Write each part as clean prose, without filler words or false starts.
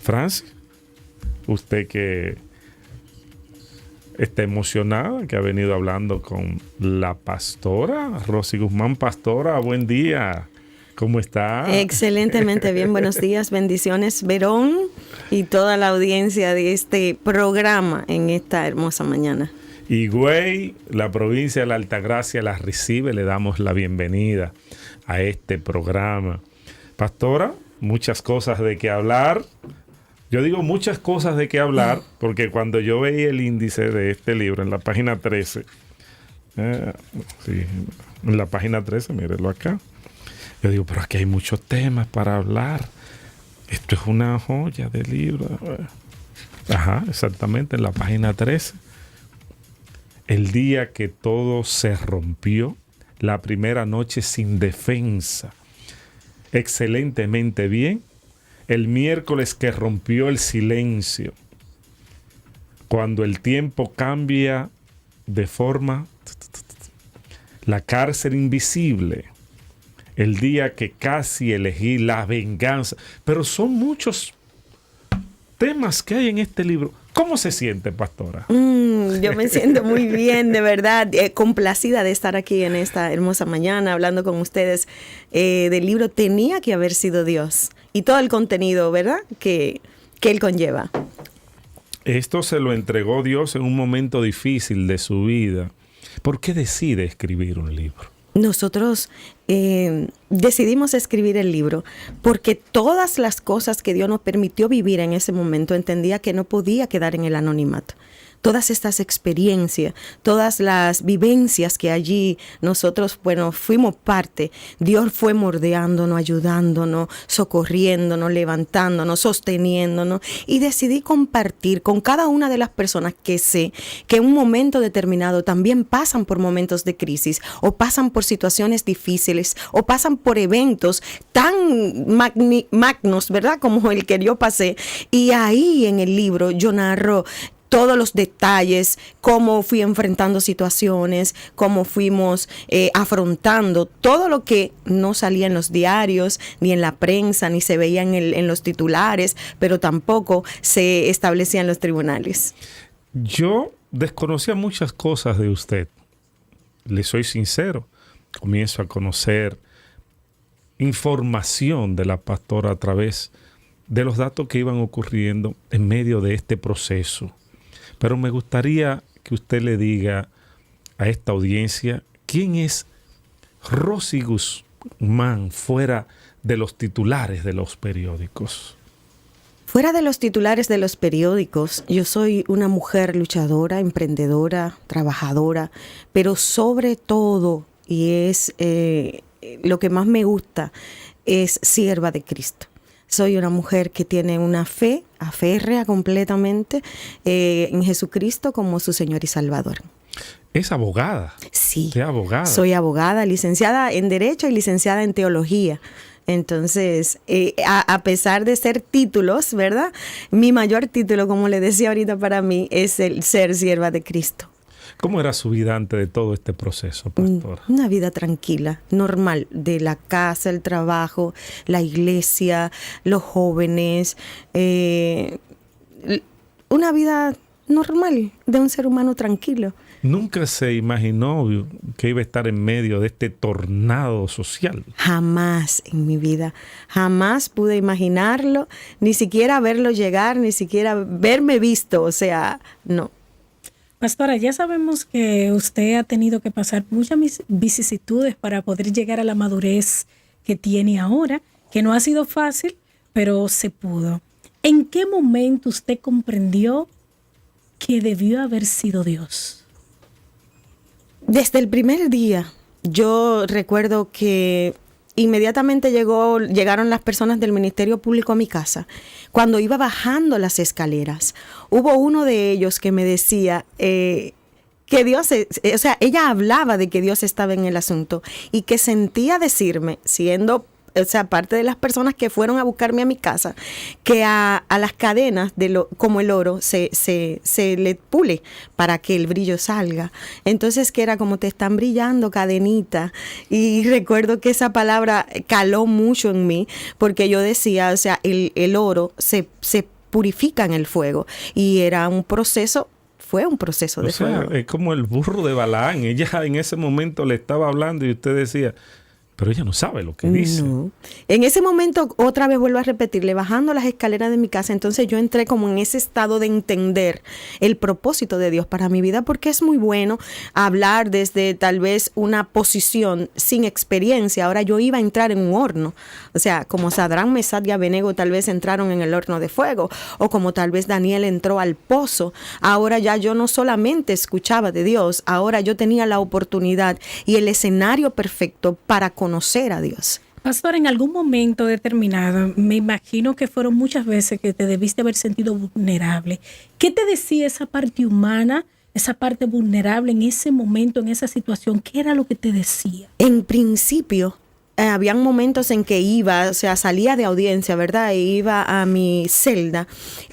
Francis, usted que está emocionada, que ha venido hablando con la pastora Rosy Guzmán. Pastora, buen día. ¿Cómo está? Excelentemente bien, buenos días, bendiciones, Verón, y toda la audiencia de este programa en esta hermosa mañana. Higüey, la provincia de la Altagracia la recibe, le damos la bienvenida a este programa. Pastora, muchas cosas de qué hablar. Yo digo muchas cosas de qué hablar porque cuando yo veía el índice de este libro en la página 13, sí, en la página 13, mírenlo acá, yo digo, pero aquí hay muchos temas para hablar. Esto es una joya de libro. Ajá, exactamente, en la página 13. El día que todo se rompió, la primera noche sin defensa. Excelentemente bien. El miércoles que rompió el silencio. Cuando el tiempo cambia de forma. La cárcel invisible. El día que casi elegí la venganza. Pero son muchos temas que hay en este libro. ¿Cómo se siente, pastora? Yo me siento muy bien, de verdad, complacida de estar aquí en esta hermosa mañana hablando con ustedes del libro Tenía que haber sido Dios y todo el contenido, ¿verdad?, que él conlleva. Esto se lo entregó Dios en un momento difícil de su vida. ¿Por qué decide escribir un libro? Nosotros decidimos escribir el libro porque todas las cosas que Dios nos permitió vivir en ese momento entendía que no podía quedar en el anonimato. Todas estas experiencias, todas las vivencias que allí nosotros, fuimos parte, Dios fue moldeándonos, ayudándonos, socorriéndonos, levantándonos, sosteniéndonos, y decidí compartir con cada una de las personas que sé que en un momento determinado también pasan por momentos de crisis o pasan por situaciones difíciles o pasan por eventos tan magnos, ¿verdad?, como el que yo pasé. Y ahí en el libro yo narro todos los detalles, cómo fui enfrentando situaciones, cómo fuimos afrontando todo lo que no salía en los diarios, ni en la prensa, ni se veía en los titulares, pero tampoco se establecía en los tribunales. Yo desconocía muchas cosas de usted. Le soy sincero. Comienzo a conocer información de la pastora a través de los datos que iban ocurriendo en medio de este proceso. Pero me gustaría que usted le diga a esta audiencia quién es Rosy Guzmán fuera de los titulares de los periódicos. Fuera de los titulares de los periódicos, yo soy una mujer luchadora, emprendedora, trabajadora, pero sobre todo, y es lo que más me gusta, es sierva de Cristo. Soy una mujer que tiene una fe férrea completamente en Jesucristo como su Señor y Salvador. ¿Es abogada? Sí. ¿Es abogada? Soy abogada, licenciada en Derecho y licenciada en Teología. Entonces, a pesar de ser títulos, ¿verdad?, mi mayor título, como le decía ahorita, para mí es el ser sierva de Cristo. ¿Cómo era su vida antes de todo este proceso, pastora? Una vida tranquila, normal, de la casa, el trabajo, la iglesia, los jóvenes, una vida normal de un ser humano tranquilo. ¿Nunca se imaginó que iba a estar en medio de este tornado social? Jamás en mi vida, jamás pude imaginarlo, ni siquiera verlo llegar, ni siquiera verme visto, o sea, no. Pastora, ya sabemos que usted ha tenido que pasar muchas vicisitudes para poder llegar a la madurez que tiene ahora, que no ha sido fácil, pero se pudo. ¿En qué momento usted comprendió que debió haber sido Dios? Desde el primer día, yo recuerdo que inmediatamente llegaron las personas del Ministerio Público a mi casa. Cuando iba bajando las escaleras, hubo uno de ellos que me decía que Dios, ella hablaba de que Dios estaba en el asunto y que sentía decirme, siendo o sea, parte de las personas que fueron a buscarme a mi casa, que a las cadenas, como el oro, se le pule para que el brillo salga. Entonces, que era como te están brillando, cadenita. Y recuerdo que esa palabra caló mucho en mí, porque yo decía, o sea, el oro se purifica en el fuego. Y era un proceso. Fue un proceso de fuego. Es como el burro de Balaán. Ella en ese momento le estaba hablando y usted decía, pero ella no sabe lo que dice. No. En ese momento, otra vez vuelvo a repetirle, bajando las escaleras de mi casa, entonces yo entré como en ese estado de entender el propósito de Dios para mi vida, porque es muy bueno hablar desde tal vez una posición sin experiencia. Ahora yo iba a entrar en un horno, o sea, como Sadrán, Mesach y Abednego tal vez entraron en el horno de fuego, o como tal vez Daniel entró al pozo. Ahora ya yo no solamente escuchaba de Dios, ahora yo tenía la oportunidad y el escenario perfecto para conocer a Dios. Pastor, en algún momento determinado, me imagino que fueron muchas veces que te debiste haber sentido vulnerable. ¿Qué te decía esa parte humana, esa parte vulnerable en ese momento, en esa situación? ¿Qué era lo que te decía? En principio, habían momentos en que iba, o sea, salía de audiencia, ¿verdad? E iba a mi celda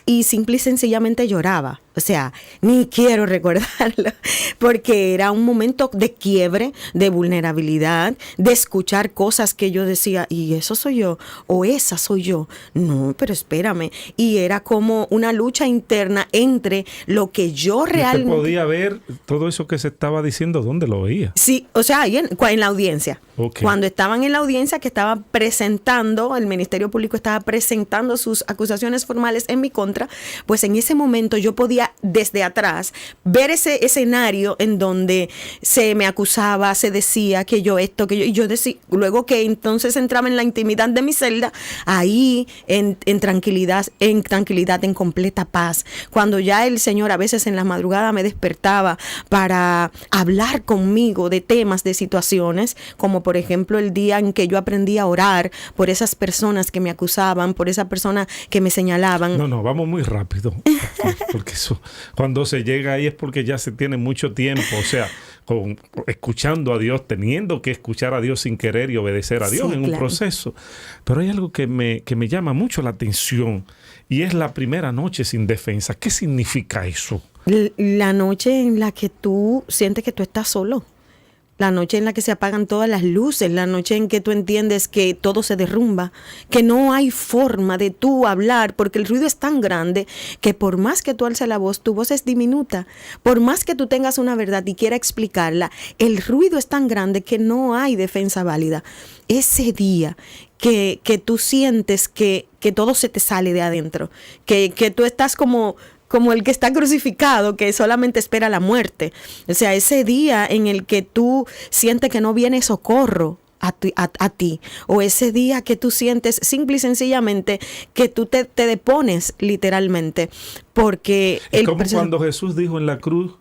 y simple y sencillamente lloraba. O sea, ni quiero recordarlo, porque era un momento de quiebre, de vulnerabilidad, de escuchar cosas que yo decía, ¿y eso soy yo? ¿O esa soy yo? No, pero espérame. Y era como una lucha interna entre lo que yo realmente... ¿Usted podía ver todo eso que se estaba diciendo? ¿Dónde lo veía? Sí, o sea, ahí en la audiencia. Okay. Cuando estaban en la audiencia, que estaba presentando, el Ministerio Público estaba presentando sus acusaciones formales en mi contra, pues en ese momento yo podía desde atrás ver ese escenario en donde se me acusaba, se decía que yo esto, que yo, y yo decía, luego que entonces entraba en la intimidad de mi celda, ahí en tranquilidad, en completa paz. Cuando ya el Señor a veces en la madrugada me despertaba para hablar conmigo de temas, de situaciones, como por ejemplo el día en que yo aprendí a orar por esas personas que me acusaban, por esa persona que me señalaban. No, vamos muy rápido, porque eso, cuando se llega ahí es porque ya se tiene mucho tiempo, o sea, escuchando a Dios, teniendo que escuchar a Dios sin querer y obedecer a Dios, sí, en un proceso. Pero hay algo que me llama mucho la atención, y es la primera noche sin defensa. ¿Qué significa eso? La noche en la que tú sientes que tú estás solo. La noche en la que se apagan todas las luces, la noche en que tú entiendes que todo se derrumba, que no hay forma de tú hablar, porque el ruido es tan grande que por más que tú alces la voz, tu voz es diminuta. Por más que tú tengas una verdad y quieras explicarla, el ruido es tan grande que no hay defensa válida. Ese día que tú sientes que todo se te sale de adentro, que tú estás como el que está crucificado, que solamente espera la muerte. O sea, ese día en el que tú sientes que no viene socorro a ti, o ese día que tú sientes simple y sencillamente que tú te depones literalmente, porque... Es como cuando Jesús dijo en la cruz,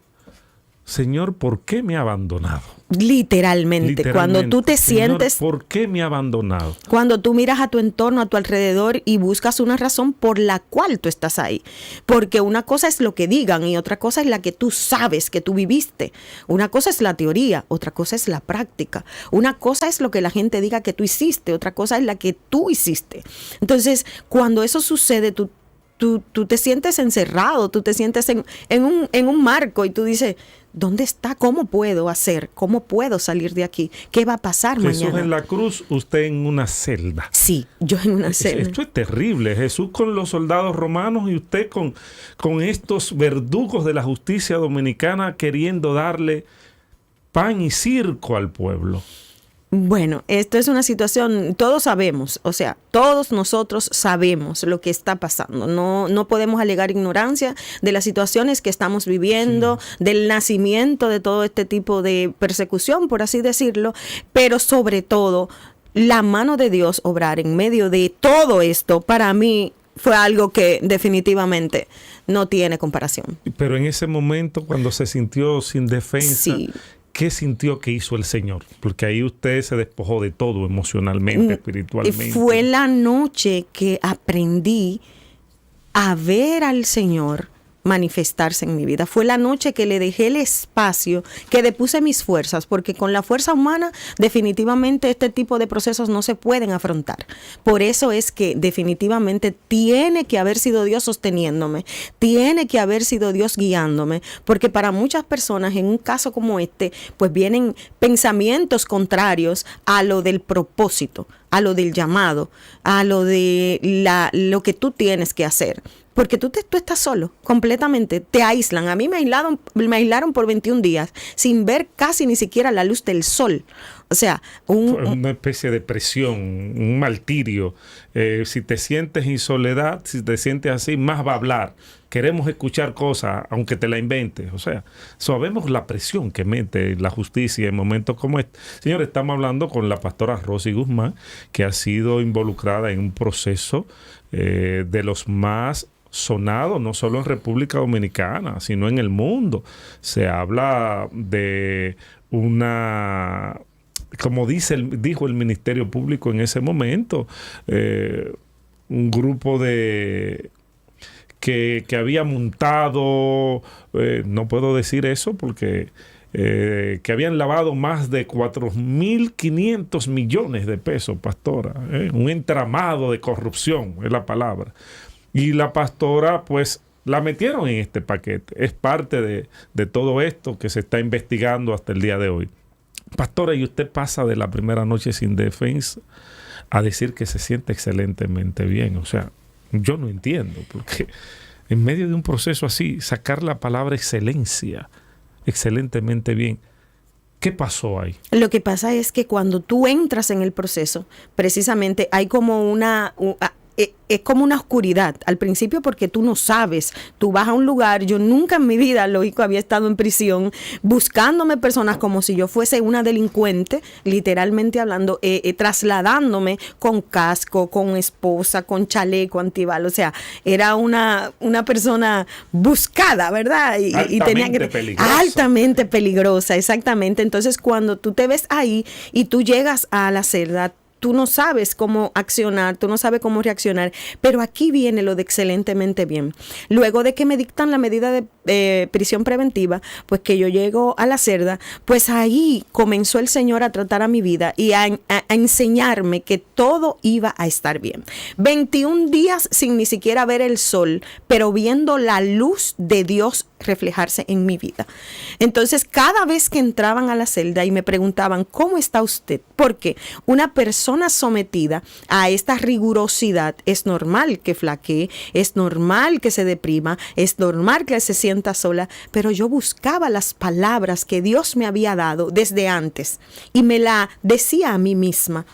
Señor, ¿por qué me ha abandonado? Literalmente, cuando tú te sientes... Señor, ¿por qué me ha abandonado? Cuando tú miras a tu entorno, a tu alrededor y buscas una razón por la cual tú estás ahí. Porque una cosa es lo que digan y otra cosa es la que tú sabes que tú viviste. Una cosa es la teoría, otra cosa es la práctica. Una cosa es lo que la gente diga que tú hiciste, otra cosa es la que tú hiciste. Entonces, cuando eso sucede, tú te sientes encerrado, tú te sientes en un marco y tú dices, ¿dónde está? ¿Cómo puedo hacer? ¿Cómo puedo salir de aquí? ¿Qué va a pasar mañana? Jesús en la cruz, usted en una celda. Sí, yo en una celda. Esto es terrible. Jesús con los soldados romanos y usted con estos verdugos de la justicia dominicana queriendo darle pan y circo al pueblo. Bueno, esto es una situación, todos sabemos, o sea, todos nosotros sabemos lo que está pasando. No podemos alegar ignorancia de las situaciones que estamos viviendo, sí, del nacimiento de todo este tipo de persecución, por así decirlo, pero sobre todo la mano de Dios obrar en medio de todo esto, para mí fue algo que definitivamente no tiene comparación. Pero en ese momento, cuando se sintió sin defensa, sí, ¿qué sintió que hizo el Señor? Porque ahí usted se despojó de todo emocionalmente, espiritualmente. Fue la noche que aprendí a ver al Señor manifestarse en mi vida. Fue la noche que le dejé el espacio, que depuse mis fuerzas, porque con la fuerza humana definitivamente este tipo de procesos no se pueden afrontar. Por eso es que definitivamente tiene que haber sido Dios sosteniéndome, tiene que haber sido Dios guiándome, porque para muchas personas en un caso como este, pues vienen pensamientos contrarios a lo del propósito, a lo del llamado, a lo de lo que tú tienes que hacer. Porque tú estás solo, completamente, te aíslan. A mí me aislaron por 21 días, sin ver casi ni siquiera la luz del sol. O sea, una especie de presión, un martirio. Si te sientes en soledad, si te sientes así, más va a hablar. Queremos escuchar cosas, aunque te la inventes. O sea, sabemos la presión que mete la justicia en momentos como este. Señores, estamos hablando con la pastora Rosy Guzmán, que ha sido involucrada en un proceso de los más sonado no solo en República Dominicana, sino en el mundo. Se habla de una, como dijo el Ministerio Público en ese momento, un grupo de que había montado, no puedo decir eso porque que habían lavado más de 4.500 millones de pesos, pastora, un entramado de corrupción es la palabra. Y la pastora, pues, la metieron en este paquete. Es parte de todo esto que se está investigando hasta el día de hoy. Pastora, y usted pasa de la primera noche sin defensa a decir que se siente excelentemente bien. O sea, yo no entiendo, porque en medio de un proceso así, sacar la palabra excelencia, excelentemente bien, ¿qué pasó ahí? Lo que pasa es que cuando tú entras en el proceso, precisamente hay como es como una oscuridad al principio porque tú no sabes, tú vas a un lugar, yo nunca en mi vida, lógico, había estado en prisión buscándome personas como si yo fuese una delincuente, literalmente hablando, trasladándome con casco, con esposa, con chaleco antibal, o sea, era una persona buscada, ¿verdad? Y tenía que peligrosa. Altamente peligrosa, exactamente. Entonces cuando tú te ves ahí y tú llegas a la celda, tú no sabes cómo accionar, tú no sabes cómo reaccionar, pero aquí viene lo de excelentemente bien. Luego de que me dictan la medida de prisión preventiva, pues que yo llego a la celda, pues ahí comenzó el Señor a tratar a mi vida y a enseñarme que todo iba a estar bien. 21 días sin ni siquiera ver el sol, pero viendo la luz de Dios reflejarse en mi vida. Entonces, cada vez que entraban a la celda y me preguntaban, ¿cómo está usted? Porque una persona sometida a esta rigurosidad es normal que flaquee, es normal que se deprima, es normal que se sienta sola, pero yo buscaba las palabras que Dios me había dado desde antes y me la decía a mí misma.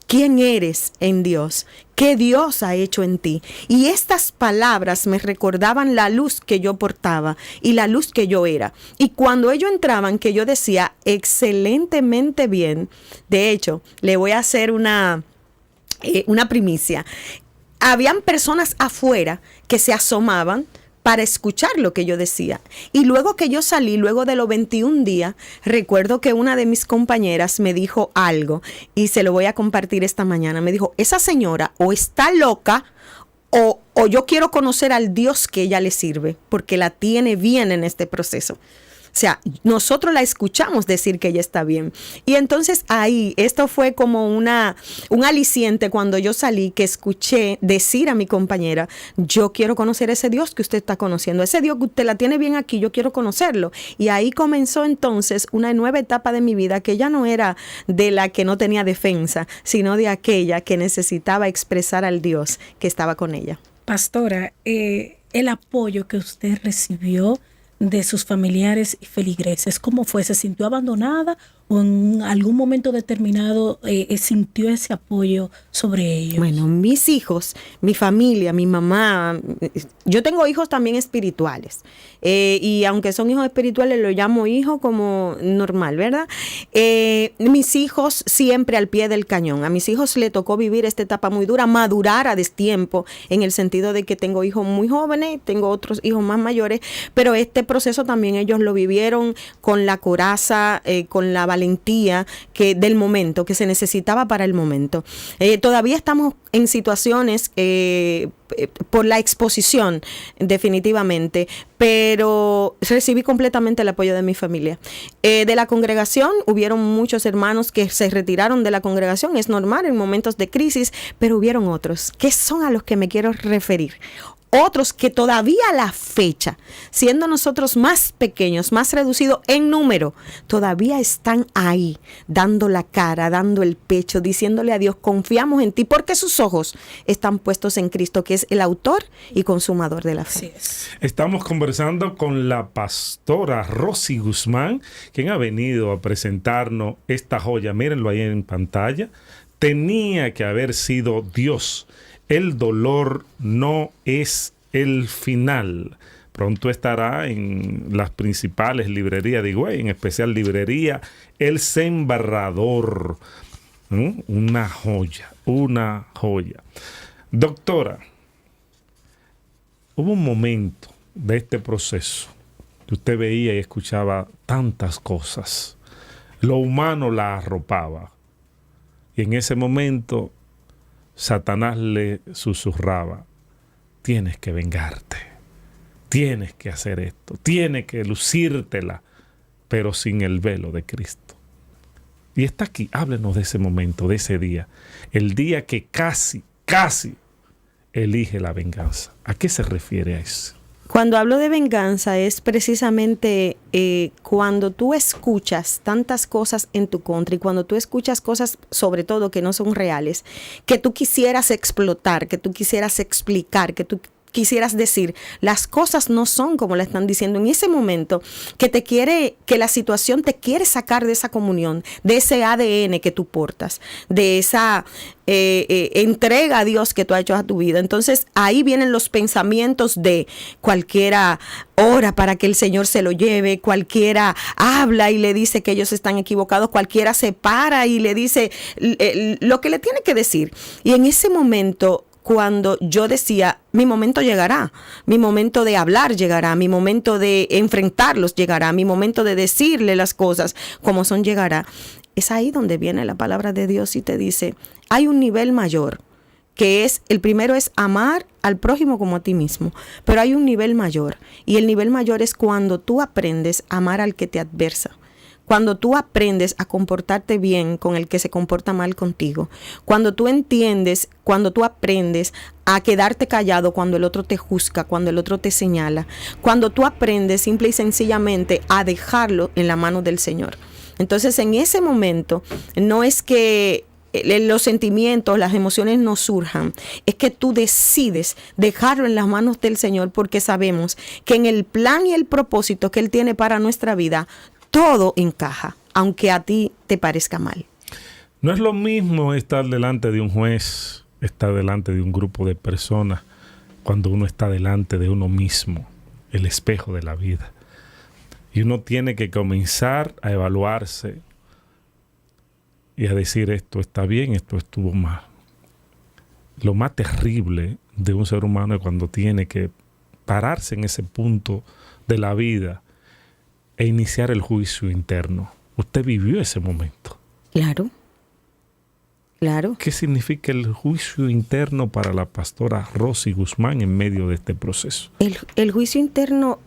¿Quién eres en Dios? ¿Qué Dios ha hecho en ti? Y estas palabras me recordaban la luz que yo portaba y la luz que yo era. Y cuando ellos entraban, que yo decía excelentemente bien, de hecho, le voy a hacer una primicia. Habían personas afuera que se asomaban para escuchar lo que yo decía. Y luego que yo salí, luego de los 21 días, recuerdo que una de mis compañeras me dijo algo y se lo voy a compartir esta mañana. Me dijo, esa señora o está loca o yo quiero conocer al Dios que ella le sirve, porque la tiene bien en este proceso. O sea, nosotros la escuchamos decir que ella está bien. Y entonces ahí, esto fue como un aliciente cuando yo salí, que escuché decir a mi compañera, yo quiero conocer ese Dios que usted está conociendo, ese Dios que usted la tiene bien aquí, yo quiero conocerlo. Y ahí comenzó entonces una nueva etapa de mi vida, que ya no era de la que no tenía defensa, sino de aquella que necesitaba expresar al Dios que estaba con ella. Pastora, el apoyo que usted recibió de sus familiares y feligreses, ¿cómo fue? ¿Se sintió abandonada o en algún momento determinado sintió ese apoyo sobre ellos? Bueno, mis hijos, mi familia, mi mamá, yo tengo hijos también espirituales, y aunque son hijos espirituales, lo llamo hijo como normal, ¿verdad? Mis hijos siempre al pie del cañón. A mis hijos le tocó vivir esta etapa muy dura, madurar a destiempo, en el sentido de que tengo hijos muy jóvenes, tengo otros hijos más mayores, pero este proceso también ellos lo vivieron con la coraza, con la valentía valentía del momento, que se necesitaba para el momento. Todavía estamos en situaciones por la exposición, definitivamente, pero recibí completamente el apoyo de mi familia. De la congregación, hubieron muchos hermanos que se retiraron de la congregación, es normal en momentos de crisis, pero hubieron otros, que son a los que me quiero referir. Otros que todavía a la fecha, siendo nosotros más pequeños, más reducidos en número, todavía están ahí, dando la cara, dando el pecho, diciéndole a Dios, confiamos en ti, porque sus ojos están puestos en Cristo, que es el autor y consumador de la fe. Estamos conversando con la pastora Rosy Guzmán, quien ha venido a presentarnos esta joya. Mírenlo ahí en pantalla. Tenía que haber sido Dios. El dolor no es el final. Pronto estará en las principales librerías de Higüey, en especial librería El Sembrador. Una joya, una joya. Doctora, hubo un momento de este proceso que usted veía y escuchaba tantas cosas. Lo humano la arropaba. Y en ese momento Satanás le susurraba, tienes que vengarte, tienes que hacer esto, tienes que lucírtela, pero sin el velo de Cristo. Y está aquí, háblenos de ese momento, de ese día, el día que casi elige la venganza. ¿A qué se refiere a eso? Cuando hablo de venganza es precisamente cuando tú escuchas tantas cosas en tu contra y cuando tú escuchas cosas sobre todo que no son reales, que tú quisieras explotar, que tú quisieras explicar, que tú quisieras decir, las cosas no son como la están diciendo en ese momento, que la situación te quiere sacar de esa comunión, de ese ADN que tú portas, de esa entrega a Dios que tú has hecho a tu vida. Entonces ahí vienen los pensamientos de cualquiera ora para que el Señor se lo lleve, cualquiera habla y le dice que ellos están equivocados, cualquiera se para y le dice lo que le tiene que decir. Y en ese momento, cuando yo decía, mi momento llegará, mi momento de hablar llegará, mi momento de enfrentarlos llegará, mi momento de decirle las cosas como son llegará, es ahí donde viene la palabra de Dios y te dice, hay un nivel mayor, que es, el primero es amar al prójimo como a ti mismo, pero hay un nivel mayor, y el nivel mayor es cuando tú aprendes a amar al que te adversa. Cuando tú aprendes a comportarte bien con el que se comporta mal contigo. Cuando tú entiendes, cuando tú aprendes a quedarte callado cuando el otro te juzga, cuando el otro te señala. Cuando tú aprendes simple y sencillamente a dejarlo en la mano del Señor. Entonces en ese momento no es que los sentimientos, las emociones no surjan, es que tú decides dejarlo en las manos del Señor, porque sabemos que en el plan y el propósito que Él tiene para nuestra vida, todo encaja, aunque a ti te parezca mal. No es lo mismo estar delante de un juez, estar delante de un grupo de personas, cuando uno está delante de uno mismo, el espejo de la vida. Y uno tiene que comenzar a evaluarse y a decir, esto está bien, esto estuvo mal. Lo más terrible de un ser humano es cuando tiene que pararse en ese punto de la vida e iniciar el juicio interno. Usted vivió ese momento. Claro. Claro. ¿Qué significa el juicio interno para la pastora Rosy Guzmán en medio de este proceso? El juicio interno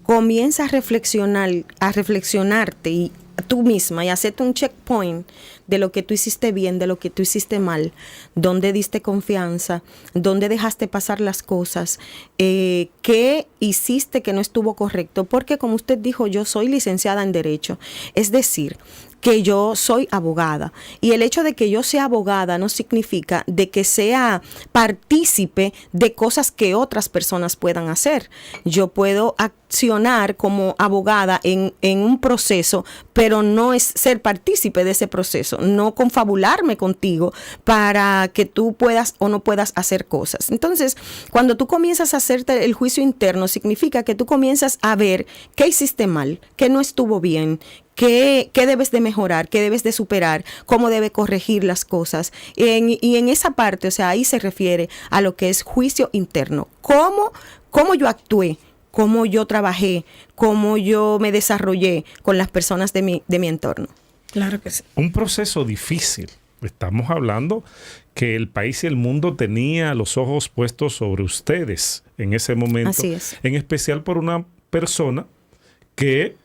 comienza a reflexionarte y tú misma y hacerte un checkpoint de lo que tú hiciste bien, de lo que tú hiciste mal, dónde diste confianza, dónde dejaste pasar las cosas, qué hiciste que no estuvo correcto, porque como usted dijo, yo soy licenciada en Derecho, es decir, que yo soy abogada, y el hecho de que yo sea abogada no significa de que sea partícipe de cosas que otras personas puedan hacer. Yo puedo accionar como abogada en un proceso, pero no es ser partícipe de ese proceso, no confabularme contigo para que tú puedas o no puedas hacer cosas. Entonces, cuando tú comienzas a hacerte el juicio interno, significa que tú comienzas a ver qué hiciste mal, qué no estuvo bien, ¿Qué debes de mejorar? ¿Qué debes de superar? ¿Cómo debe corregir las cosas? Y en esa parte, o sea, ahí se refiere a lo que es juicio interno. ¿Cómo yo actué? cómo yo trabajé, cómo yo me desarrollé con las personas de mi entorno. Claro que sí. Un proceso difícil. Estamos hablando que el país y el mundo tenía los ojos puestos sobre ustedes en ese momento. Así es. En especial por una persona que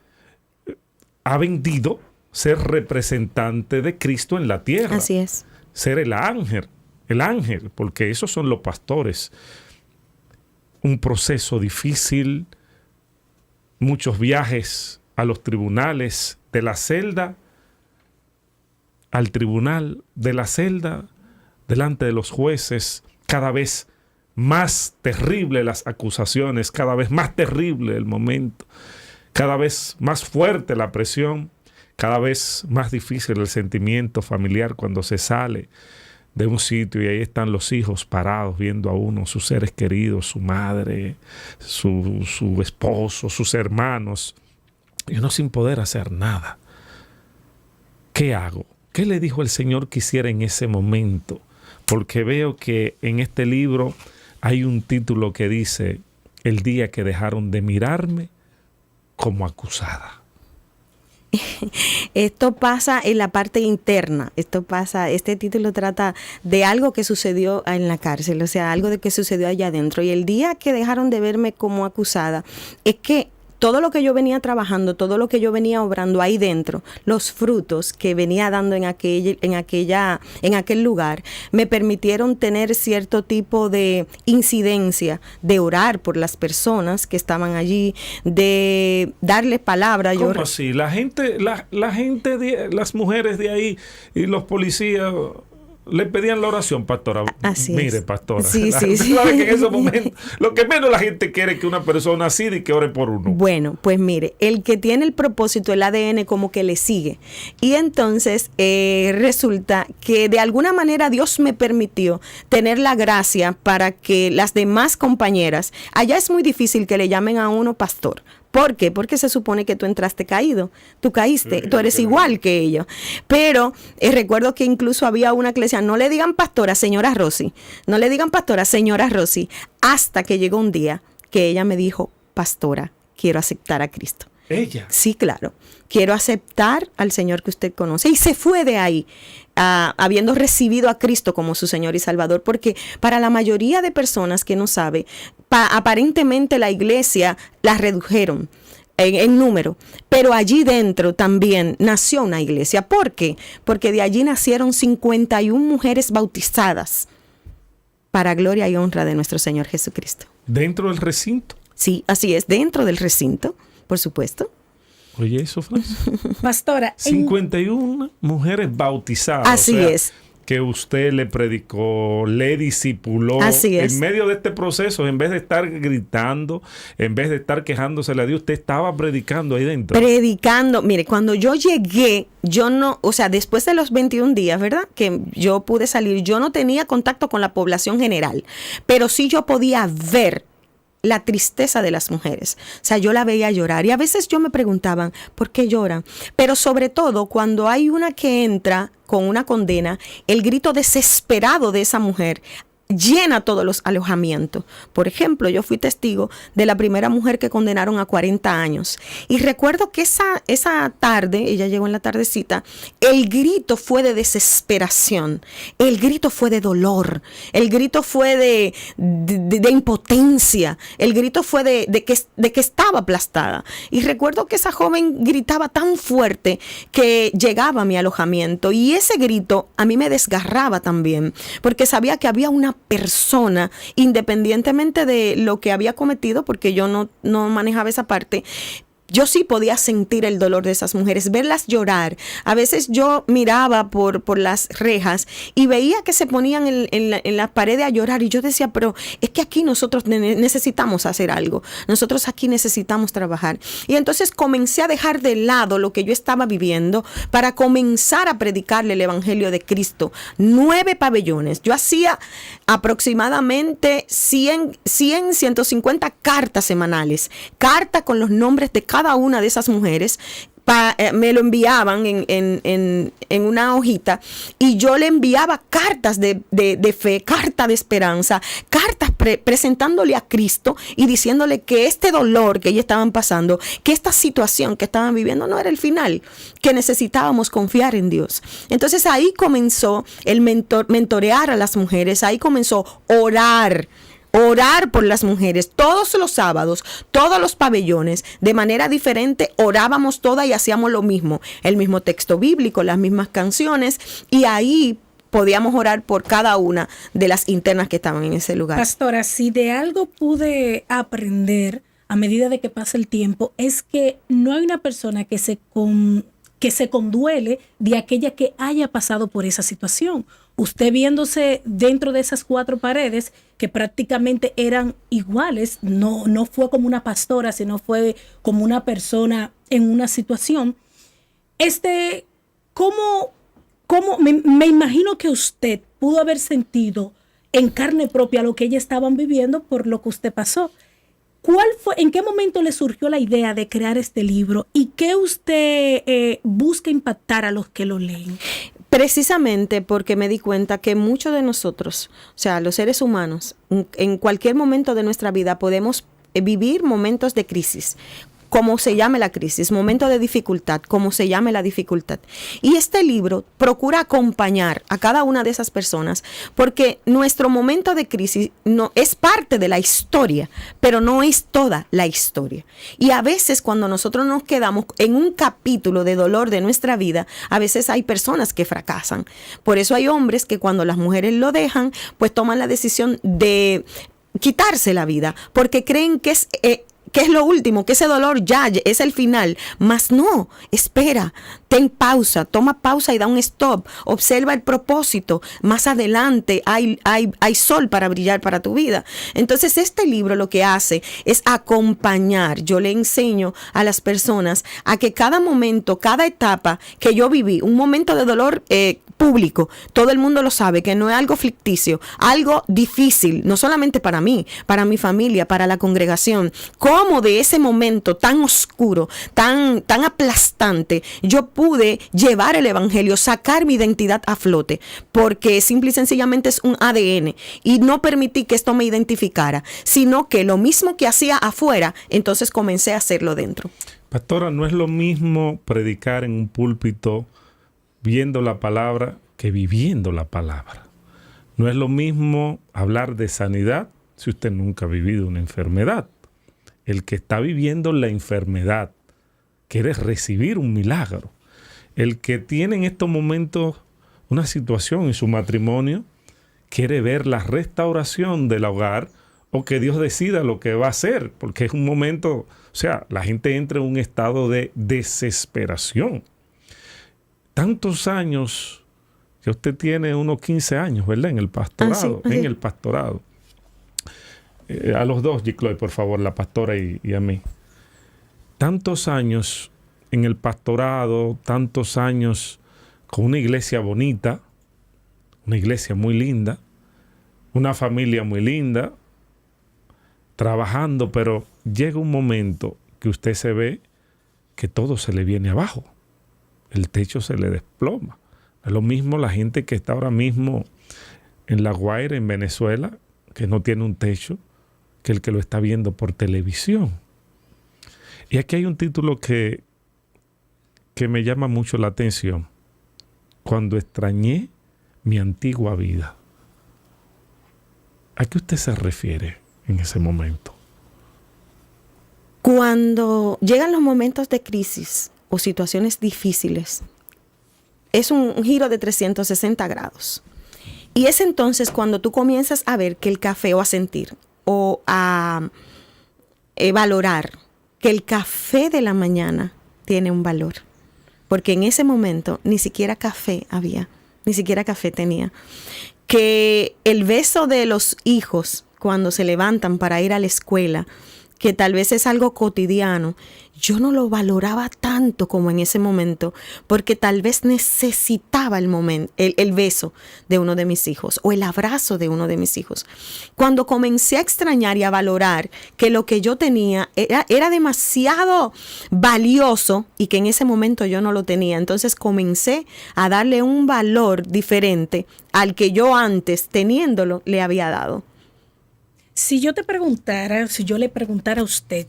ha vendido ser representante de Cristo en la tierra. Así es. Ser el ángel, porque esos son los pastores. Un proceso difícil, muchos viajes a los tribunales, de la celda al tribunal, de la celda delante de los jueces, cada vez más terrible las acusaciones, cada vez más terrible el momento, cada vez más fuerte la presión, cada vez más difícil el sentimiento familiar cuando se sale de un sitio y ahí están los hijos parados viendo a uno, sus seres queridos, su madre, su esposo, sus hermanos, y uno sin poder hacer nada. ¿Qué hago? ¿Qué le dijo el Señor que hiciera en ese momento? Porque veo que en este libro hay un título que dice: el día que dejaron de mirarme como acusada. Esto pasa en la parte interna. Este título trata de algo que sucedió en la cárcel, o sea, algo de que sucedió allá adentro. Y el día que dejaron de verme como acusada, es que todo lo que yo venía trabajando, todo lo que yo venía obrando ahí dentro, los frutos que venía dando en aquel lugar, me permitieron tener cierto tipo de incidencia, de orar por las personas que estaban allí, de darles palabra. ¿Cómo así? La gente, las mujeres de ahí y los policías le pedían la oración, pastora. Así Mire, es. pastora. Sí, sí. Sabe que en esos momentos lo que menos la gente quiere es que una persona así y que ore por uno. Bueno, pues mire, el que tiene el propósito, el ADN como que le sigue. Y entonces resulta que de alguna manera Dios me permitió tener la gracia para que las demás compañeras, allá es muy difícil que le llamen a uno pastor. ¿Por qué? Porque se supone que tú entraste caído, tú caíste, tú eres igual que ellos. Pero recuerdo que incluso había una que le decía: no le digan pastora, señora Rosy, no le digan pastora, señora Rosy, hasta que llegó un día que ella me dijo: pastora, quiero aceptar a Cristo. ¿Ella? Sí, claro, quiero aceptar al Señor que usted conoce. Y se fue de ahí, habiendo recibido a Cristo como su Señor y Salvador, porque para la mayoría de personas que no sabe, aparentemente la iglesia la redujeron en número, pero allí dentro también nació una iglesia. ¿Por qué? Porque de allí nacieron 51 mujeres bautizadas para gloria y honra de nuestro Señor Jesucristo. ¿Dentro del recinto? Sí, así es, dentro del recinto, por supuesto. Oye, eso, Francis. Pastora. 51 mujeres bautizadas. Así es. Que usted le predicó, le discipuló. Así es. En medio de este proceso, en vez de estar gritando, en vez de estar quejándosele a Dios, usted estaba predicando ahí dentro. Predicando. Mire, cuando yo llegué, después de los 21 días, ¿verdad? Que yo pude salir, yo no tenía contacto con la población general, pero sí yo podía ver la tristeza de las mujeres. O sea, yo la veía llorar y a veces yo me preguntaban, ¿por qué lloran? Pero sobre todo cuando hay una que entra con una condena, el grito desesperado de esa mujer llena todos los alojamientos. Por ejemplo, yo fui testigo de la primera mujer que condenaron a 40 años. Y recuerdo que esa tarde, ella llegó en la tardecita, el grito fue de desesperación, el grito fue de dolor, el grito fue de impotencia, el grito fue de que estaba aplastada. Y recuerdo que esa joven gritaba tan fuerte que llegaba a mi alojamiento. Y ese grito a mí me desgarraba también, porque sabía que había una persona, independientemente de lo que había cometido, porque yo no manejaba esa parte, yo sí podía sentir el dolor de esas mujeres, verlas llorar. A veces yo miraba por las rejas y veía que se ponían en la pared a llorar y yo decía, pero es que aquí nosotros necesitamos hacer algo, nosotros aquí necesitamos trabajar. Y entonces comencé a dejar de lado lo que yo estaba viviendo para comenzar a predicarle el evangelio de Cristo. 9 pabellones. Yo hacía aproximadamente 150 cartas semanales, cartas con los nombres de cada una de esas mujeres, me lo enviaban en una hojita y yo le enviaba cartas de fe, cartas de esperanza, cartas presentándole a Cristo y diciéndole que este dolor que ellos estaban pasando, que esta situación que estaban viviendo no era el final, que necesitábamos confiar en Dios. Entonces ahí comenzó el mentorear a las mujeres, ahí comenzó orar por las mujeres. Todos los sábados, todos los pabellones, de manera diferente, orábamos todas y hacíamos lo mismo. El mismo texto bíblico, las mismas canciones, y ahí podíamos orar por cada una de las internas que estaban en ese lugar. Pastora, si de algo pude aprender a medida de que pasa el tiempo, es que no hay una persona que se conduele de aquella que haya pasado por esa situación. Usted viéndose dentro de esas 4 paredes que prácticamente eran iguales, no fue como una pastora, sino fue como una persona en una situación. ¿Cómo me imagino que usted pudo haber sentido en carne propia lo que ellas estaban viviendo por lo que usted pasó? ¿En qué momento le surgió la idea de crear este libro y qué usted busca impactar a los que lo leen? Precisamente porque me di cuenta que muchos de nosotros, o sea, los seres humanos, en cualquier momento de nuestra vida podemos vivir momentos de crisis, como se llame la crisis, momento de dificultad, como se llame la dificultad. Y este libro procura acompañar a cada una de esas personas, porque nuestro momento de crisis no es parte de la historia, pero no es toda la historia. Y a veces cuando nosotros nos quedamos en un capítulo de dolor de nuestra vida, a veces hay personas que fracasan. Por eso hay hombres que cuando las mujeres lo dejan, pues toman la decisión de quitarse la vida, porque creen que es lo último, que ese dolor ya es el final. Mas no, espera, ten pausa, toma pausa y da un stop, observa el propósito. Más adelante hay sol para brillar para tu vida. Entonces este libro lo que hace es acompañar. Yo le enseño a las personas a que cada momento, cada etapa que yo viví, un momento de dolor público, todo el mundo lo sabe, que no es algo ficticio, algo difícil, no solamente para mí, para mi familia, para la congregación. Cómo de ese momento tan oscuro, tan aplastante, yo pude llevar el evangelio, sacar mi identidad a flote, porque simple y sencillamente es un ADN, y no permití que esto me identificara, sino que lo mismo que hacía afuera, entonces comencé a hacerlo dentro. Pastora, no es lo mismo predicar en un púlpito viendo la palabra que viviendo la palabra. No es lo mismo hablar de sanidad si usted nunca ha vivido una enfermedad. El que está viviendo la enfermedad quiere recibir un milagro. El que tiene en estos momentos una situación en su matrimonio quiere ver la restauración del hogar o que Dios decida lo que va a hacer, porque es un momento, o sea, la gente entra en un estado de desesperación. Tantos años, que usted tiene unos 15 años, ¿verdad? En el pastorado. Sí. En el pastorado. A los dos, Gicloy, por favor, la pastora y a mí. Tantos años en el pastorado, tantos años con una iglesia bonita, una iglesia muy linda, una familia muy linda, trabajando, pero llega un momento que usted se ve que todo se le viene abajo. El techo se le desploma. Es lo mismo la gente que está ahora mismo en La Guaira, en Venezuela, que no tiene un techo, que el que lo está viendo por televisión. Y aquí hay un título que me llama mucho la atención. Cuando extrañé mi antigua vida. ¿A qué usted se refiere en ese momento? Cuando llegan los momentos de crisis o situaciones difíciles, es un giro de 360 grados. Y es entonces cuando tú comienzas a ver que el café, o a sentir, o a valorar que el café de la mañana tiene un valor. Porque en ese momento ni siquiera café había, ni siquiera café tenía. Que el beso de los hijos cuando se levantan para ir a la escuela, que tal vez es algo cotidiano, yo no lo valoraba tanto como en ese momento, porque tal vez necesitaba el beso de uno de mis hijos o el abrazo de uno de mis hijos. Cuando comencé a extrañar y a valorar que lo que yo tenía era demasiado valioso y que en ese momento yo no lo tenía, entonces comencé a darle un valor diferente al que yo antes, teniéndolo, le había dado. Si yo le preguntara a usted,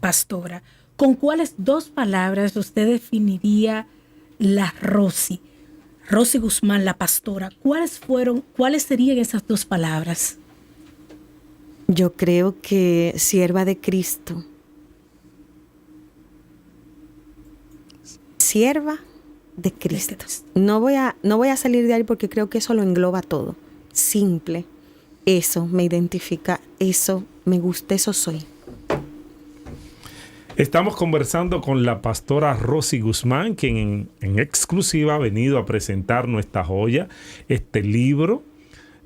pastora, ¿con cuáles 2 palabras usted definiría la Rosy Guzmán, la pastora? ¿Cuáles serían esas 2 palabras? Yo creo que sierva de Cristo. Sierva de Cristo. No voy a salir de ahí porque creo que eso lo engloba todo. Simple. Eso me identifica, eso me gusta, eso soy. Estamos conversando con la pastora Rosy Guzmán, quien en exclusiva ha venido a presentarnos esta joya, este libro.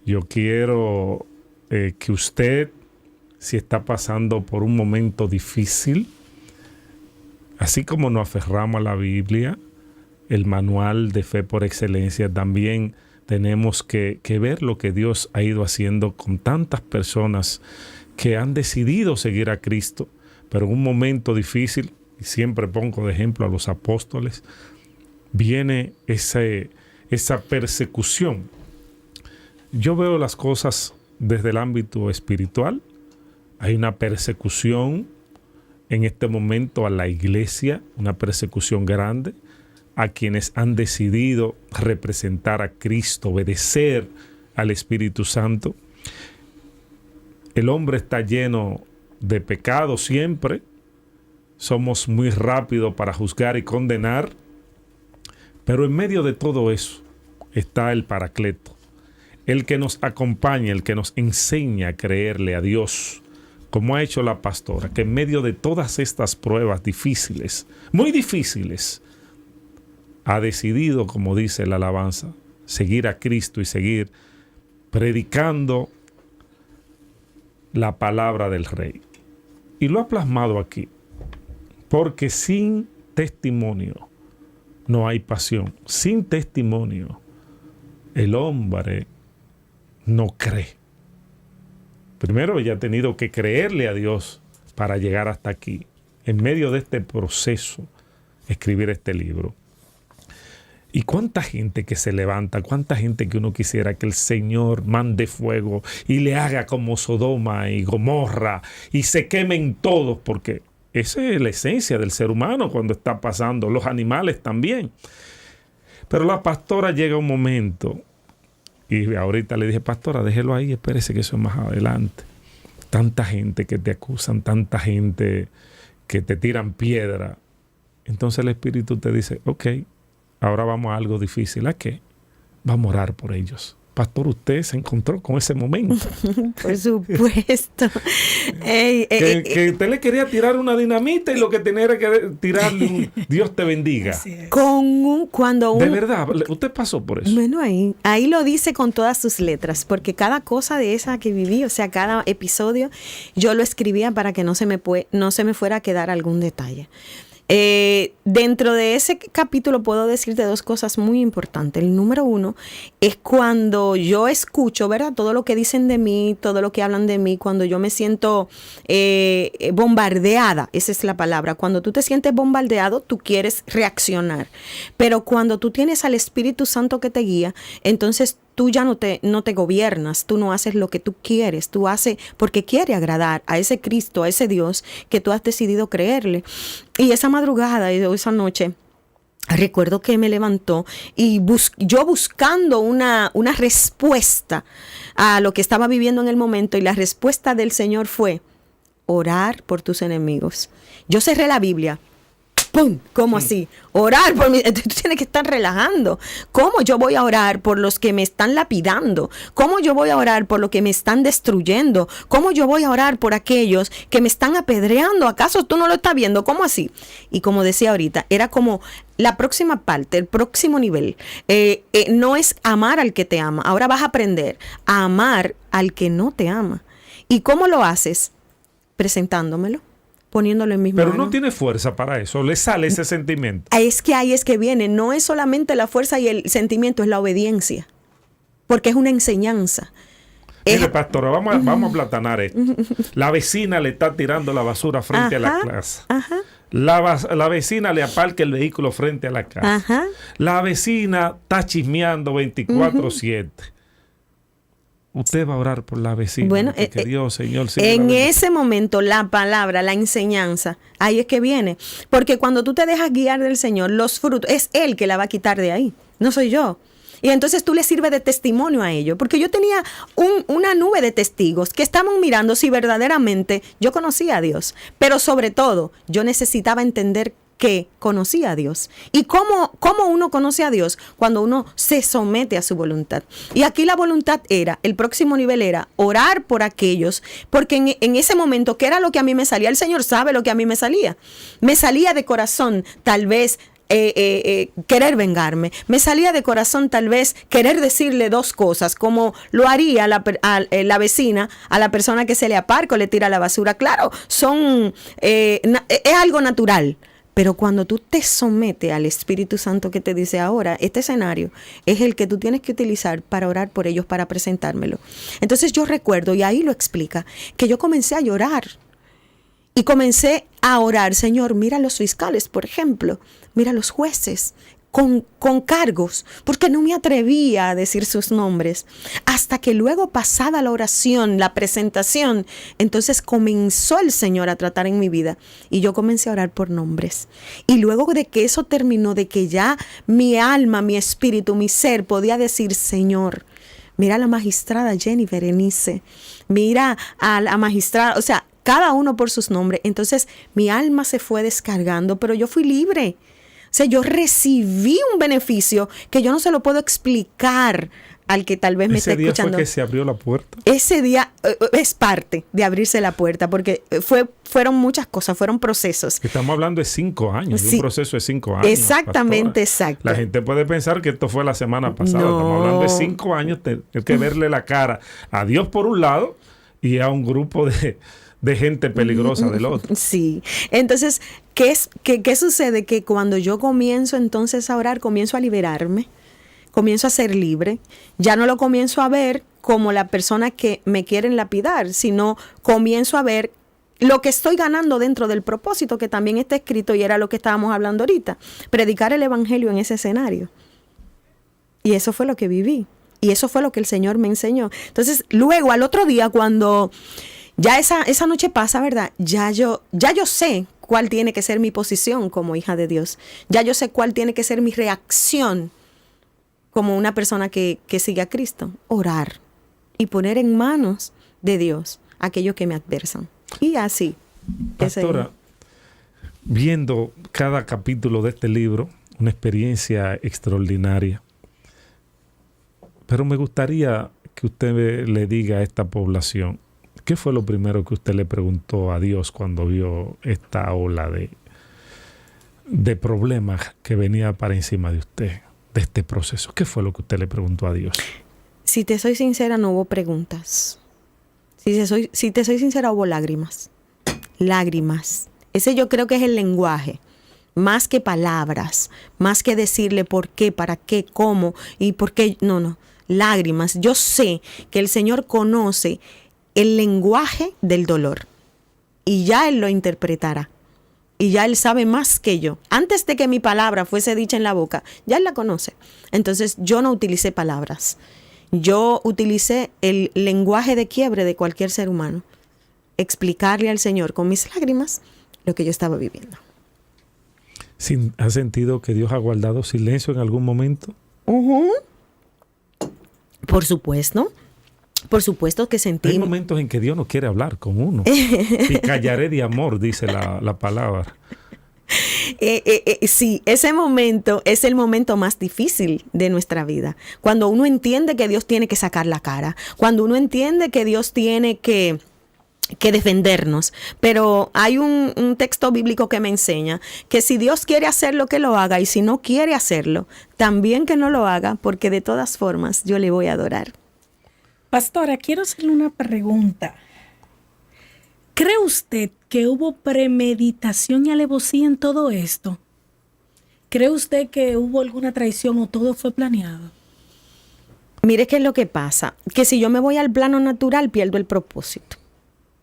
Yo quiero que usted, si está pasando por un momento difícil, así como nos aferramos a la Biblia, el manual de fe por excelencia, también tenemos que ver lo que Dios ha ido haciendo con tantas personas que han decidido seguir a Cristo, pero en un momento difícil, y siempre pongo de ejemplo a los apóstoles, viene esa persecución. Yo veo las cosas desde el ámbito espiritual. Hay una persecución en este momento a la iglesia, una persecución grande, a quienes han decidido representar a Cristo, obedecer al Espíritu Santo. El hombre está lleno de pecado siempre. Somos muy rápidos para juzgar y condenar. Pero en medio de todo eso está el Paracleto, el que nos acompaña, el que nos enseña a creerle a Dios, como ha hecho la pastora, que en medio de todas estas pruebas difíciles, muy difíciles, ha decidido, como dice la alabanza, seguir a Cristo y seguir predicando la palabra del Rey. Y lo ha plasmado aquí, porque sin testimonio no hay pasión. Sin testimonio el hombre no cree. Primero ella ha tenido que creerle a Dios para llegar hasta aquí. En medio de este proceso, escribir este libro. Y cuánta gente que se levanta, cuánta gente que uno quisiera que el Señor mande fuego y le haga como Sodoma y Gomorra y se quemen todos, porque esa es la esencia del ser humano cuando está pasando, los animales también. Pero la pastora llega un momento, y ahorita le dije, pastora, déjelo ahí, espérese que eso es más adelante. Tanta gente que te acusan, tanta gente que te tiran piedra. Entonces el Espíritu te dice, ok, ahora vamos a algo difícil. ¿A qué? Vamos a orar por ellos. Pastor, usted se encontró con ese momento. Por supuesto. Que usted le quería tirar una dinamita y lo que tenía era que tirarle un Dios te bendiga. De verdad, usted pasó por eso. Bueno, ahí lo dice con todas sus letras, porque cada cosa de esa que viví, o sea, cada episodio, yo lo escribía para que no se me fuera a quedar algún detalle. Dentro de ese capítulo puedo decirte 2 cosas muy importantes. El número 1 es cuando yo escucho, ¿verdad? Todo lo que dicen de mí, todo lo que hablan de mí, cuando yo me siento bombardeada, esa es la palabra. Cuando tú te sientes bombardeado, tú quieres reaccionar. Pero cuando tú tienes al Espíritu Santo que te guía, entonces tú ya no te gobiernas, tú no haces lo que tú quieres, tú haces porque quiere agradar a ese Cristo, a ese Dios que tú has decidido creerle. Y esa madrugada y esa noche, recuerdo que me levantó y yo buscando una respuesta a lo que estaba viviendo en el momento, y la respuesta del Señor fue orar por tus enemigos. Yo cerré la Biblia. ¡Pum! ¿Cómo así? Orar por mí. Tú tienes que estar relajando. ¿Cómo yo voy a orar por los que me están lapidando? ¿Cómo yo voy a orar por los que me están destruyendo? ¿Cómo yo voy a orar por aquellos que me están apedreando? ¿Acaso tú no lo estás viendo? ¿Cómo así? Y como decía ahorita, era como la próxima parte, el próximo nivel. No es amar al que te ama. Ahora vas a aprender a amar al que no te ama. ¿Y cómo lo haces? presentándomelo, poniéndolo en mis manos. Pero no tiene fuerza para eso, le sale ese sentimiento. Es que ahí es que viene, no es solamente la fuerza y el sentimiento, es la obediencia, porque es una enseñanza. Mire, pastora, vamos a platanar esto. La vecina le está tirando la basura frente a la casa. Ajá. La vecina le aparca el vehículo frente a la casa. Ajá. La vecina está chismeando 24/7. Usted va a orar por la vecina. Bueno, que Dios, Señor, en ese momento la palabra, la enseñanza, ahí es que viene. Porque cuando tú te dejas guiar del Señor, los frutos, es Él que la va a quitar de ahí, no soy yo. Y entonces tú le sirves de testimonio a ellos. Porque yo tenía una nube de testigos que estaban mirando si verdaderamente yo conocía a Dios. Pero sobre todo, yo necesitaba entender que conocía a Dios. ¿Y cómo uno conoce a Dios? Cuando uno se somete a su voluntad. Y aquí la voluntad era, el próximo nivel era orar por aquellos, porque en ese momento, ¿qué era lo que a mí me salía? El Señor sabe lo que a mí me salía. Me salía de corazón, tal vez, querer vengarme. Me salía de corazón tal vez querer decirle dos cosas, como lo haría la vecina a la persona que se le aparca o le tira la basura. Claro, es algo natural. Pero cuando tú te sometes al Espíritu Santo que te dice ahora, este escenario es el que tú tienes que utilizar para orar por ellos, para presentármelo. Entonces yo recuerdo, y ahí lo explica, que yo comencé a llorar. Y comencé a orar, Señor, mira los fiscales, por ejemplo, mira los jueces con cargos, porque no me atrevía a decir sus nombres. Hasta que luego, pasada la oración, la presentación, entonces comenzó el Señor a tratar en mi vida. Y yo comencé a orar por nombres. Y luego de que eso terminó, de que ya mi alma, mi espíritu, mi ser podía decir, Señor, mira a la magistrada Jenny Berenice, mira a la magistrada, o sea, cada uno por sus nombres. Entonces mi alma se fue descargando, pero yo fui libre. O sea, yo recibí un beneficio que yo no se lo puedo explicar al que tal vez me esté escuchando. ¿Ese día fue que se abrió la puerta? Ese día es parte de abrirse la puerta, porque fueron muchas cosas, fueron procesos. Estamos hablando de 5 años, sí, de un proceso de 5 años. Exactamente, pastora. Exacto. La gente puede pensar que esto fue la semana pasada. No. Estamos hablando de 5 años, hay que verle la cara a Dios por un lado y a un grupo de gente peligrosa del otro. Sí. Entonces, ¿qué sucede? Que cuando yo comienzo entonces a orar, comienzo a liberarme, comienzo a ser libre. Ya no lo comienzo a ver como la persona que me quieren lapidar, sino comienzo a ver lo que estoy ganando dentro del propósito que también está escrito y era lo que estábamos hablando ahorita. Predicar el evangelio en ese escenario. Y eso fue lo que viví. Y eso fue lo que el Señor me enseñó. Entonces, luego, al otro día, cuando ya esa noche pasa, ¿verdad? Ya yo sé cuál tiene que ser mi posición como hija de Dios. Ya yo sé cuál tiene que ser mi reacción como una persona que sigue a Cristo. Orar y poner en manos de Dios aquellos que me adversan. Y así. Pastora, viendo cada capítulo de este libro, una experiencia extraordinaria. Pero me gustaría que usted le diga a esta población, ¿qué fue lo primero que usted le preguntó a Dios cuando vio esta ola de problemas que venía para encima de usted, de este proceso? ¿Qué fue lo que usted le preguntó a Dios? Si te soy sincera, no hubo preguntas. Si te soy sincera, hubo lágrimas. Lágrimas. Ese yo creo que es el lenguaje. Más que palabras, más que decirle por qué, para qué, cómo y por qué. No. Lágrimas. Yo sé que el Señor conoce el lenguaje del dolor y ya Él lo interpretará y ya Él sabe más que yo. Antes de que mi palabra fuese dicha en la boca, ya Él la conoce. Entonces yo no utilicé palabras, yo utilicé el lenguaje de quiebre de cualquier ser humano, explicarle al Señor con mis lágrimas lo que yo estaba viviendo. ¿Has sentido que Dios ha guardado silencio en algún momento? Por supuesto que sentí. Hay momentos en que Dios no quiere hablar con uno. Y callaré de amor, dice la palabra. Sí, ese momento es el momento más difícil de nuestra vida. Cuando uno entiende que Dios tiene que sacar la cara. Cuando uno entiende que Dios tiene que defendernos. Pero hay un texto bíblico que me enseña que si Dios quiere hacerlo, que lo haga. Y si no quiere hacerlo, también que no lo haga, porque de todas formas yo le voy a adorar. Pastora, quiero hacerle una pregunta. ¿Cree usted que hubo premeditación y alevosía en todo esto? ¿Cree usted que hubo alguna traición o todo fue planeado? Mire qué es lo que pasa, que si yo me voy al plano natural, pierdo el propósito.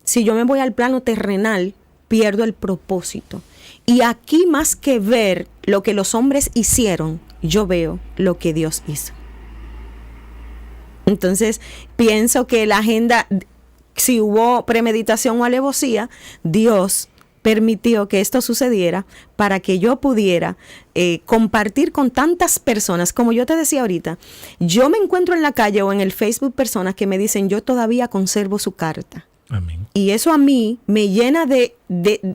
Si yo me voy al plano terrenal, pierdo el propósito. Y aquí, más que ver lo que los hombres hicieron, yo veo lo que Dios hizo. Entonces, pienso que la agenda, si hubo premeditación o alevosía, Dios permitió que esto sucediera para que yo pudiera compartir con tantas personas. Como yo te decía ahorita, yo me encuentro en la calle o en el Facebook personas que me dicen, yo todavía conservo su carta. Amén. Y eso a mí me llena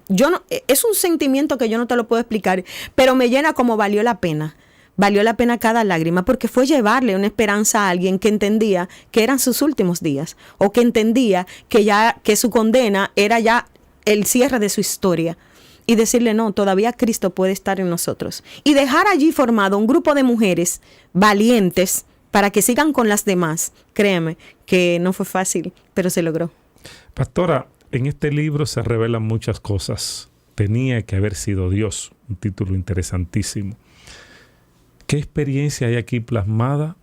yo no, es un sentimiento que yo no te lo puedo explicar, pero me llena como valió la pena. Valió la pena cada lágrima, porque fue llevarle una esperanza a alguien que entendía que eran sus últimos días, o que entendía que su condena era ya el cierre de su historia, y decirle, no, todavía Cristo puede estar en nosotros. Y dejar allí formado un grupo de mujeres valientes para que sigan con las demás. Créeme que no fue fácil, pero se logró. Pastora, en este libro se revelan muchas cosas. Tenía que haber sido Dios, un título interesantísimo. ¿Qué experiencia hay aquí plasmada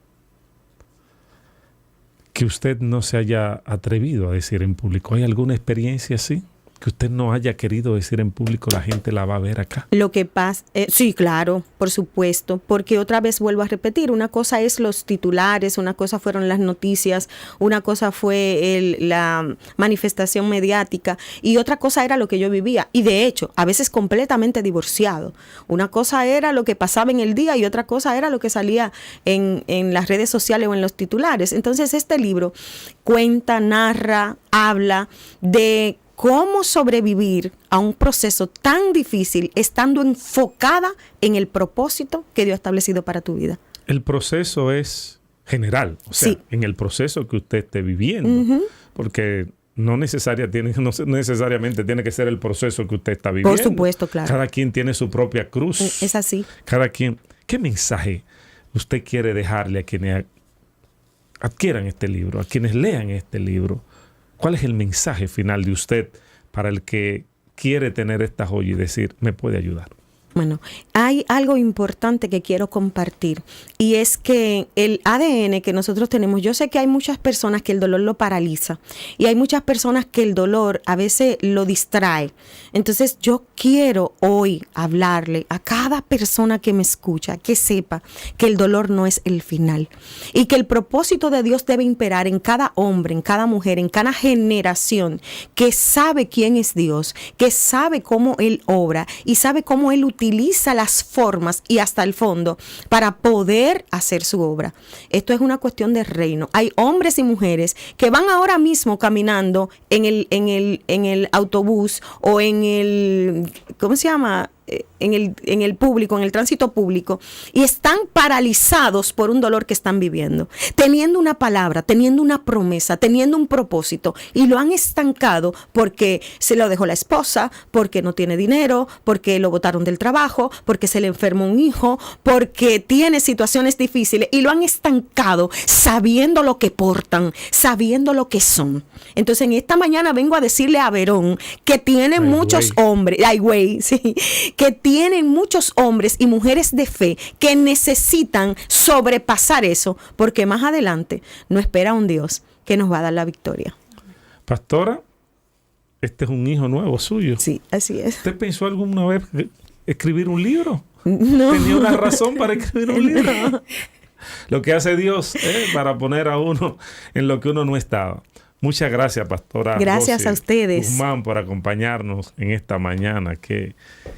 que usted no se haya atrevido a decir en público? ¿Hay alguna experiencia así que usted no haya querido decir en público? La gente la va a ver acá. Lo que pasa, sí, claro, por supuesto, porque otra vez vuelvo a repetir, una cosa es los titulares, una cosa fueron las noticias, una cosa fue la manifestación mediática y otra cosa era lo que yo vivía. Y de hecho, a veces completamente divorciado. Una cosa era lo que pasaba en el día y otra cosa era lo que salía en las redes sociales o en los titulares. Entonces este libro cuenta, narra, habla de cómo sobrevivir a un proceso tan difícil estando enfocada en el propósito que Dios ha establecido para tu vida. El proceso es general, o sea, sí, en el proceso que usted esté viviendo, porque no necesariamente tiene que ser el proceso que usted está viviendo. Por supuesto, claro. Cada quien tiene su propia cruz. Es así. Cada quien. ¿Qué mensaje usted quiere dejarle a quienes adquieran este libro, a quienes lean este libro? ¿Cuál es el mensaje final de usted para el que quiere tener esta joya y decir, me puede ayudar? Bueno, hay algo importante que quiero compartir y es que el ADN que nosotros tenemos, yo sé que hay muchas personas que el dolor lo paraliza y hay muchas personas que el dolor a veces lo distrae. Entonces yo quiero hoy hablarle a cada persona que me escucha, que sepa que el dolor no es el final y que el propósito de Dios debe imperar en cada hombre, en cada mujer, en cada generación que sabe quién es Dios, que sabe cómo Él obra y sabe cómo Él utiliza las formas y hasta el fondo para poder hacer su obra. Esto es una cuestión de reino. Hay hombres y mujeres que van ahora mismo caminando en el autobús o en el, ¿cómo se llama? En el público, en el tránsito público, y están paralizados por un dolor que están viviendo, teniendo una palabra, teniendo una promesa, teniendo un propósito, y lo han estancado porque se lo dejó la esposa, porque no tiene dinero, porque lo botaron del trabajo, porque se le enfermó un hijo, porque tiene situaciones difíciles, y lo han estancado sabiendo lo que portan, sabiendo lo que son. Entonces en esta mañana vengo a decirle a Verón que tiene muchos hombres, sí, que tienen muchos hombres y mujeres de fe que necesitan sobrepasar eso, porque más adelante nos espera un Dios que nos va a dar la victoria. Pastora, este es un hijo nuevo suyo. Sí, así es. ¿Usted pensó alguna vez escribir un libro? No. ¿Tenía una razón para escribir un libro? No. Lo que hace Dios para poner a uno en lo que uno no estaba. Muchas gracias, Pastora. Gracias Rosy a ustedes, Guzmán, por acompañarnos en esta mañana. Qué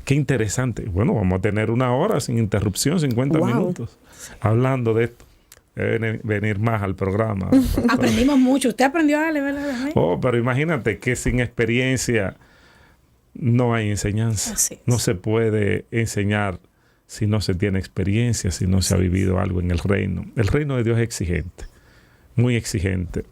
interesante. Bueno, vamos a tener una hora sin interrupción, 50 minutos, hablando de esto. Debe venir más al programa. Aprendimos mucho. ¿Usted aprendió a leer, verdad? Oh, pero imagínate que sin experiencia no hay enseñanza. No se puede enseñar si no se tiene experiencia, si no se ha vivido algo en el reino. El reino de Dios es exigente, muy exigente.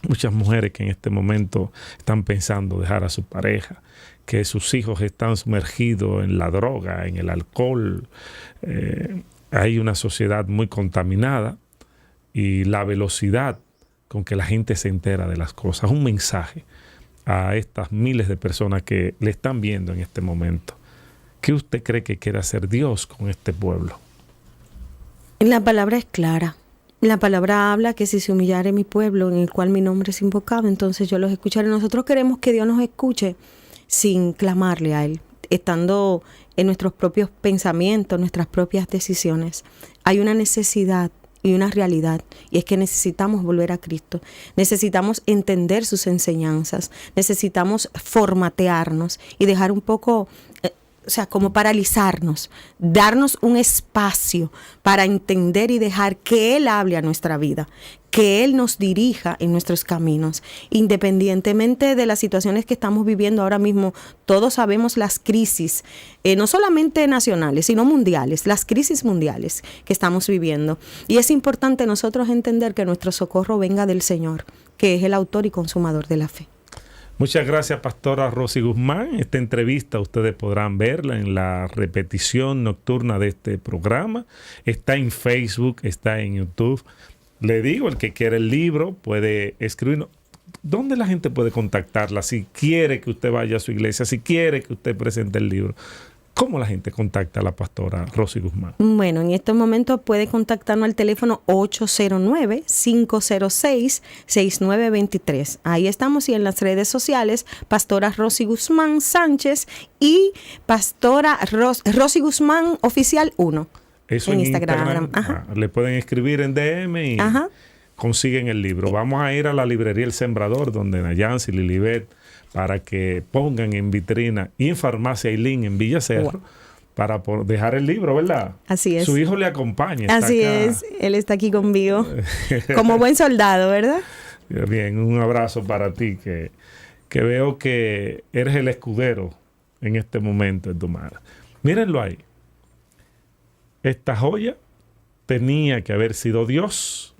Muchas mujeres que en este momento están pensando dejar a su pareja, que sus hijos están sumergidos en la droga, en el alcohol. Hay una sociedad muy contaminada y la velocidad con que la gente se entera de las cosas. Un mensaje a estas miles de personas que le están viendo en este momento? ¿Qué usted cree que quiere hacer Dios con este pueblo? La palabra es clara. La palabra habla que si se humillare mi pueblo, en el cual mi nombre es invocado, entonces yo los escucharé. Nosotros queremos que Dios nos escuche sin clamarle a Él, estando en nuestros propios pensamientos, nuestras propias decisiones. Hay una necesidad y una realidad, y es que necesitamos volver a Cristo. Necesitamos entender sus enseñanzas. Necesitamos formatearnos y dejar un poco... como paralizarnos, darnos un espacio para entender y dejar que Él hable a nuestra vida, que Él nos dirija en nuestros caminos, independientemente de las situaciones que estamos viviendo ahora mismo. Todos sabemos las crisis, no solamente nacionales, sino mundiales, las crisis mundiales que estamos viviendo. Y es importante nosotros entender que nuestro socorro venga del Señor, que es el autor y consumador de la fe. Muchas gracias, Pastora Rosy Guzmán. Esta entrevista ustedes podrán verla en la repetición nocturna de este programa. Está en Facebook, está en YouTube. Le digo, el que quiere el libro puede escribirnos. ¿Dónde la gente puede contactarla? Si quiere que usted vaya a su iglesia, si quiere que usted presente el libro. ¿Cómo la gente contacta a la pastora Rosy Guzmán? Bueno, en estos momentos puede contactarnos al teléfono 809-506-6923. Ahí estamos, y en las redes sociales, Pastora Rosy Guzmán Sánchez y Pastora Rosy Guzmán Oficial 1. Eso en Instagram. Le pueden escribir en DM y consiguen el libro. Vamos a ir a la librería El Sembrador, donde Nayansi y Lilibet, para que pongan en vitrina, y en Farmacia Ailín en Villa Cerro, para dejar el libro, ¿verdad? Así es. Su hijo le acompaña. Así es, él está aquí conmigo, como buen soldado, ¿verdad? Bien, un abrazo para ti, que veo que eres el escudero en este momento en tu madre. Mírenlo ahí. Esta joya tenía que haber sido Dios.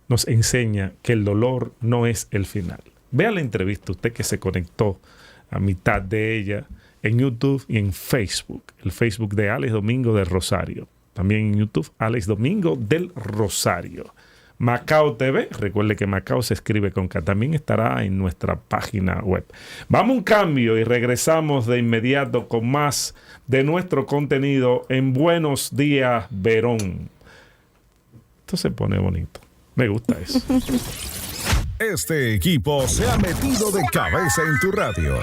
Nos enseña que el dolor no es el final. Vea la entrevista, usted que se conectó a mitad de ella, en YouTube y en Facebook. El Facebook de Alex Domingo del Rosario. También en YouTube, Alex Domingo del Rosario. Macao TV, recuerde que Macao se escribe con K, también estará en nuestra página web. Vamos a un cambio y regresamos de inmediato con más de nuestro contenido en Buenos Días, Verón. Esto se pone bonito. Me gusta eso. Este equipo se ha metido de cabeza en tu radio.